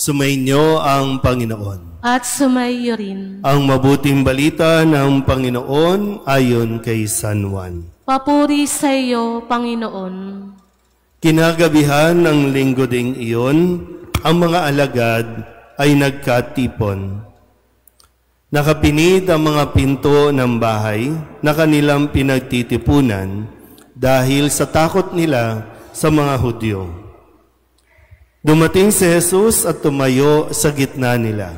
Sumainyo ang Panginoon. At sumaiyo rin. Ang mabuting balita ng Panginoon ayon kay San Juan. Papuri sa iyo, Panginoon. Kinagabihan ng linggo ding iyon, ang mga alagad ay nagkatipon. Nakapinid ang mga pinto ng bahay na kanilang pinagtitipunan dahil sa takot nila sa mga Hudyo. Dumating si Jesus at tumayo sa gitna nila.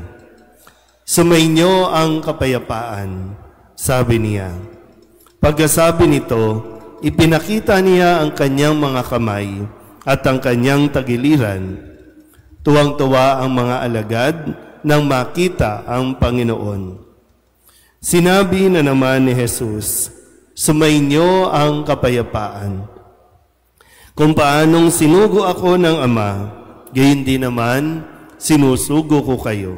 Sumainyo ang kapayapaan, sabi niya. Pagkasabi nito, ipinakita niya ang kanyang mga kamay at ang kanyang tagiliran. Tuwang-tuwa ang mga alagad nang makita ang Panginoon. Sinabi na naman ni Jesus, sumainyo ang kapayapaan. Kung paanong sinugo ako ng Ama, gayon din naman sinusugo ko kayo.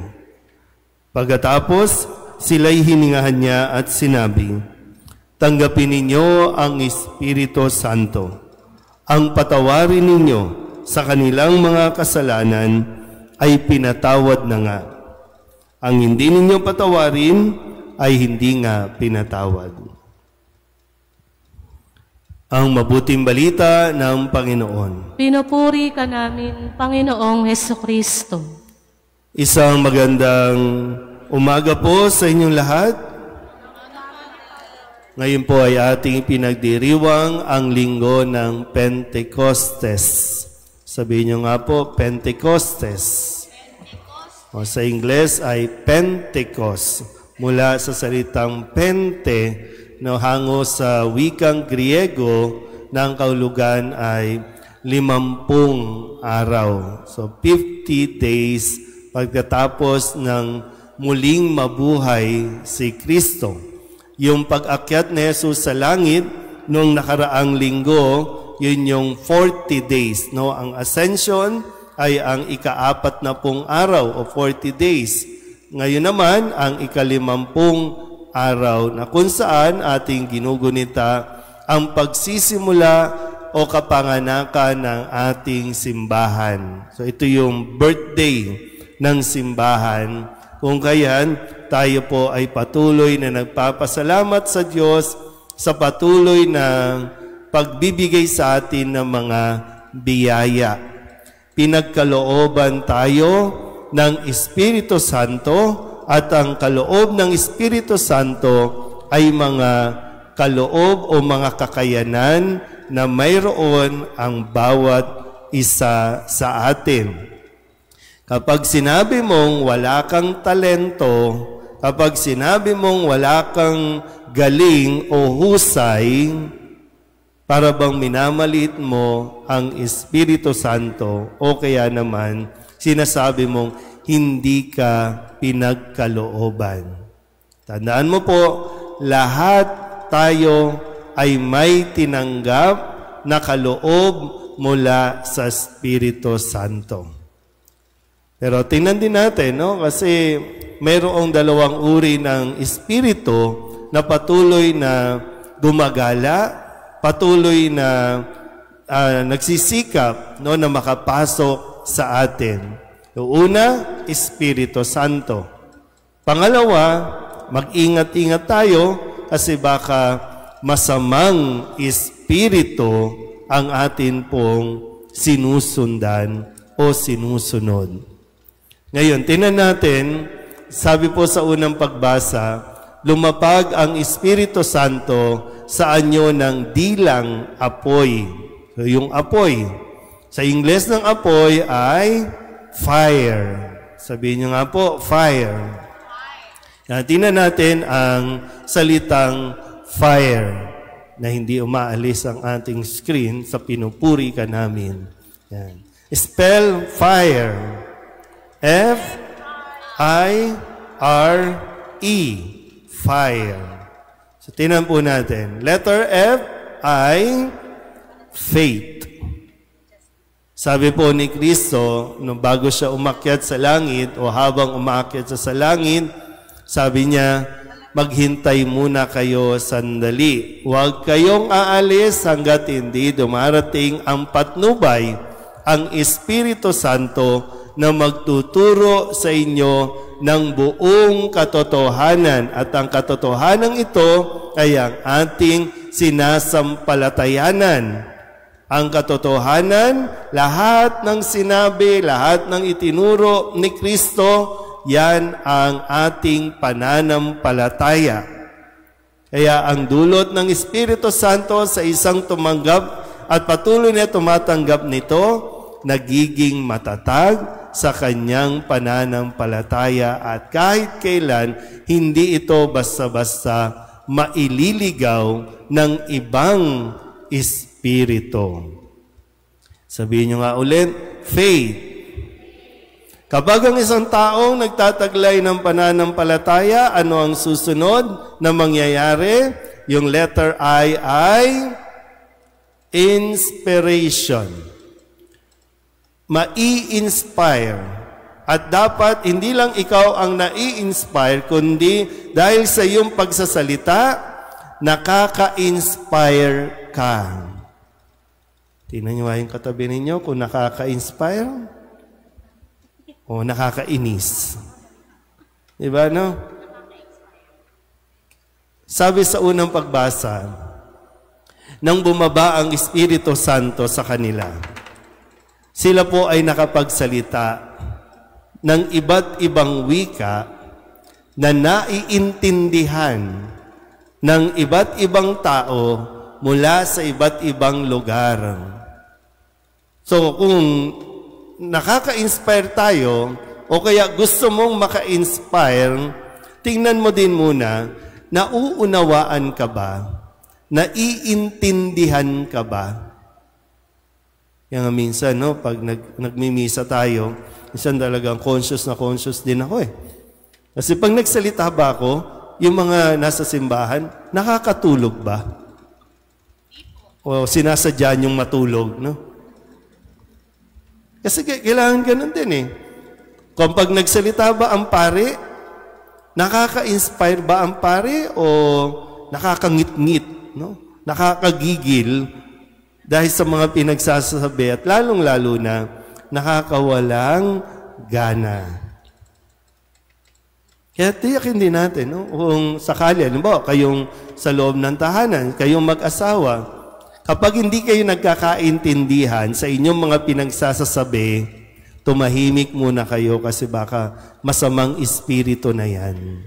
Pagkatapos, sila'y hiningahan niya at sinabi, tanggapin ninyo ang Espiritu Santo. Ang patawarin ninyo sa kanilang mga kasalanan ay pinatawad na nga. Ang hindi ninyo patawarin ay hindi nga pinatawad. Ang mabuting balita ng Panginoon. Pinupuri ka namin, Panginoong Hesukristo. Isang magandang umaga po sa inyong lahat. Ngayon po ay ating pinagdiriwang ang linggo ng Pentecostes. Sabihin nyo nga po, Pentecostes. O sa Ingles ay Pentecost. Mula sa salitang Pente, no, hango sa wikang Griego ng kaulugan ay 50 araw. So 50 days pagkatapos ng muling mabuhay si Kristo. Yung pag-akyat ni Jesus sa langit nung nakaraang linggo, yun yung 40 days. No? Ang ascension ay ang ika-40 araw o 40 days. Ngayon naman, ang ika-50 araw na kung saan ating ginugunita ang pagsisimula o kapanganakan ng ating simbahan. So ito yung birthday ng simbahan. Kung kayan, tayo po ay patuloy na nagpapasalamat sa Diyos sa patuloy na pagbibigay sa atin ng mga biyaya. Pinagkalooban tayo ng Espiritu Santo at ang kaloob ng Espiritu Santo ay mga kaloob o mga kakayanan na mayroon ang bawat isa sa atin. Kapag sinabi mong wala kang talento, kapag sinabi mong wala kang galing o husay, para bang minamalit mo ang Espiritu Santo o kaya naman sinasabi mong hindi ka pinagkalooban. Tandaan mo po, lahat tayo ay may tinanggap na kaloob mula sa Espiritu Santo. Pero tingnan din natin, no? Kasi mayroong dalawang uri ng Espiritu na patuloy na gumagala, patuloy na nagsisikap, no, na makapasok sa atin. Yung una, Espiritu Santo. Pangalawa, mag-ingat-ingat tayo kasi baka masamang espiritu ang atin pong sinusundan o sinusunod. Ngayon, tingnan natin, sabi po sa unang pagbasa, lumapag ang Espiritu Santo sa anyo ng dilang apoy. So, yung apoy. Sa Ingles ng apoy ay fire. Sabihin nyo nga po, fire. Tingnan natin ang salitang fire na hindi umaalis ang ating screen sa pinupuri ka namin. Yan. Spell fire. F-I-R-E. Fire. So, tingnan po natin. Letter F ay faith. Sabi po ni Kristo, nung bago siya umakyat sa langit o habang umakyat sa langit, sabi niya, maghintay muna kayo sandali. Huwag kayong aalis hanggat hindi dumarating ang patnubay, ang Espiritu Santo na magtuturo sa inyo ng buong katotohanan. At ang katotohanan ito ay ang ating sinasampalatayanan. Ang katotohanan, lahat ng sinabi, lahat ng itinuro ni Kristo, yan ang ating pananampalataya. Kaya ang dulot ng Espiritu Santo sa isang tumanggap at patuloy na tumatanggap nito, nagiging matatag sa kanyang pananampalataya at kahit kailan, hindi ito basta-basta maililigaw ng ibang espiritu. Sabihin nyo nga ulit, faith. Kapag ang isang taong nagtataglay ng pananampalataya, ano ang susunod na mangyayari? Yung letter I ay inspiration. Mai-inspire. At dapat hindi lang ikaw ang nai-inspire, kundi dahil sa iyong pagsasalita, nakaka-inspire ka. Tingnan niyo yung katabi ninyo kung nakaka-inspire o nakakainis. Diba, no? Sabi sa unang pagbasa, nang bumaba ang Espiritu Santo sa kanila, sila po ay nakapagsalita ng iba't ibang wika na naiintindihan ng iba't ibang tao mula sa iba't ibang lugar. So, kung nakaka-inspire tayo, o kaya gusto mong maka-inspire, tingnan mo din muna, nauunawaan ka ba? Naiintindihan ka ba? Kaya nga minsan, no, pag nagmimisa tayo, minsan talagang conscious din ako eh. Kasi pag nagsalita ba ako, yung mga nasa simbahan, nakakatulog ba? O sinasadya niyong matulog, no? Kasi kailangan ganun din eh. Kung pag nagsalita ba ang pare, nakaka-inspire ba ang pare o nakakangit-ngit, no? Nakakagigil dahil sa mga pinagsasabi at lalong-lalo na nakakawalang gana. Kaya tiyakin din natin, no? Kung sakali, halimbawa, kayong sa loob ng tahanan, kayong mag-asawa, kapag hindi kayo nagkakaintindihan sa inyong mga pinagsasasabi, tumahimik muna kayo kasi baka masamang espiritu na yan.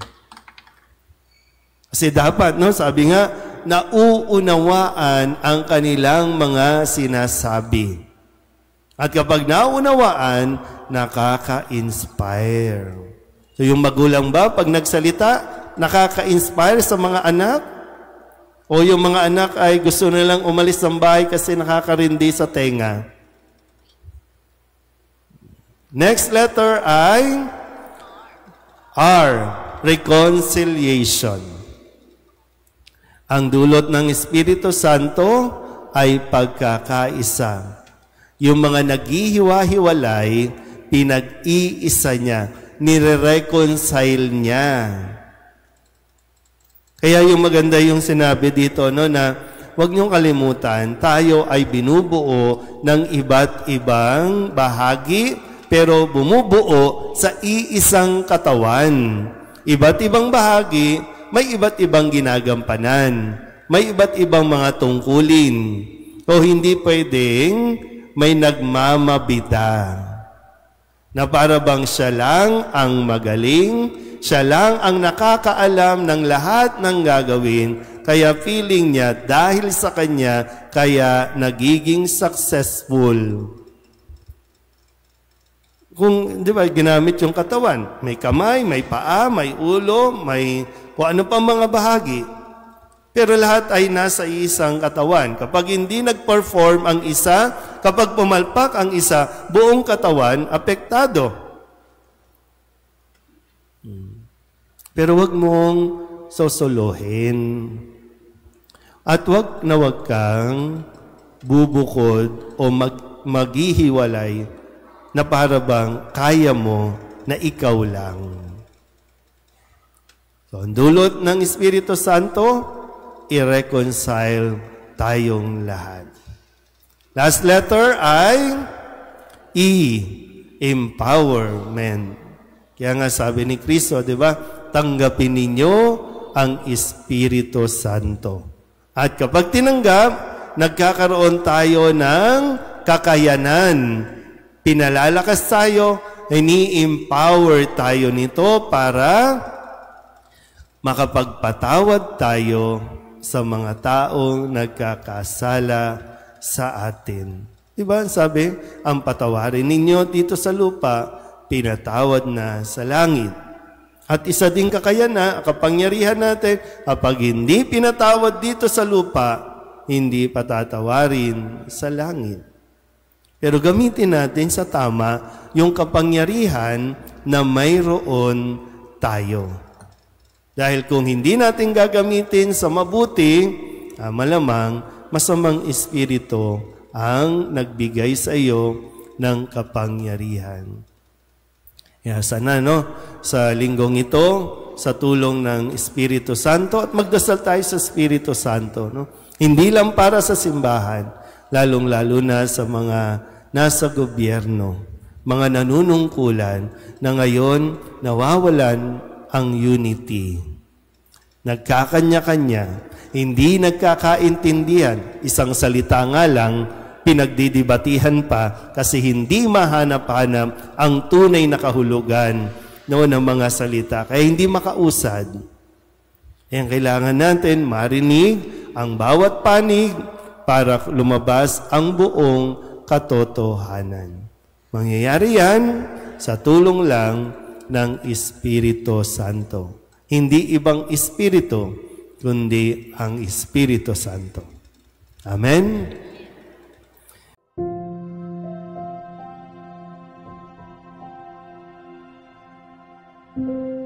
Kasi dapat, no, sabi nga, nauunawaan ang kanilang mga sinasabi. At kapag nauunawaan, nakaka-inspire. So yung magulang ba, pag nagsalita, nakaka-inspire sa mga anak? O yung mga anak ay gusto nilang umalis ng bahay kasi nakakarindi sa tenga? Next letter ay R, reconciliation. Ang dulot ng Espiritu Santo ay pagkakaisa. Yung mga naghihiwa-hiwalay, pinag-iisa niya, nire-reconcile niya. Kaya yung maganda yung sinabi dito, no, na huwag niyong kalimutan, tayo ay binubuo ng iba't ibang bahagi, pero bumubuo sa iisang katawan. Iba't ibang bahagi, may iba't ibang ginagampanan, may iba't ibang mga tungkulin. O hindi pwedeng may nagmamabida na para bang siya lang ang magaling, siya lang ang nakakaalam ng lahat ng gagawin, kaya feeling niya dahil sa kanya, kaya nagiging successful. Kung, di ba, ginamit yung katawan, may kamay, may paa, may ulo, may kung ano pang mga bahagi. Pero lahat ay nasa isang katawan. Kapag hindi nag-perform ang isa, kapag pumalpak ang isa, buong katawan, apektado. Pero wag mong sosolohin. At wag na wag kang bubukod o maghihiwalay na para bang kaya mo na ikaw lang. So, ang dulot ng Espiritu Santo, i-reconcile tayong lahat. Last letter ay E, empowerment. Kaya nga sabi ni Kristo, di ba? Tanggapin ninyo ang Espiritu Santo. At kapag tinanggap, nagkakaroon tayo ng kakayanan. Pinalalakas tayo, ini-empower tayo nito para makapagpatawad tayo sa mga taong nagkakasala sa atin. Diba? Sabi, ang patawarin ninyo dito sa lupa, pinatawad na sa langit. At isa din kakayanan, kapangyarihan natin, kapag hindi pinatawad dito sa lupa, hindi patatawarin sa langit. Pero gamitin natin sa tama yung kapangyarihan na mayroon tayo. Dahil kung hindi natin gagamitin sa mabuti, malamang masamang espiritu ang nagbigay sa iyo ng kapangyarihan. Kaya sana sa linggong ito, sa tulong ng Espiritu Santo, at magdasal tayo sa Espiritu Santo. Hindi lang para sa simbahan, lalong-lalo na sa mga nasa gobyerno, mga nanunungkulan na ngayon nawawalan ang unity. Nagkakanya-kanya, hindi nagkakaintindihan, isang salita nga lang, pinagdidibatihan pa kasi hindi mahanap-hanap ang tunay na kahulugan ng mga salita. Kaya hindi makausad. Kaya kailangan natin marinig ang bawat panig para lumabas ang buong katotohanan. Mangyayari yan sa tulong lang ng Espiritu Santo. Hindi ibang Espiritu, kundi ang Espiritu Santo. Amen? Thank you.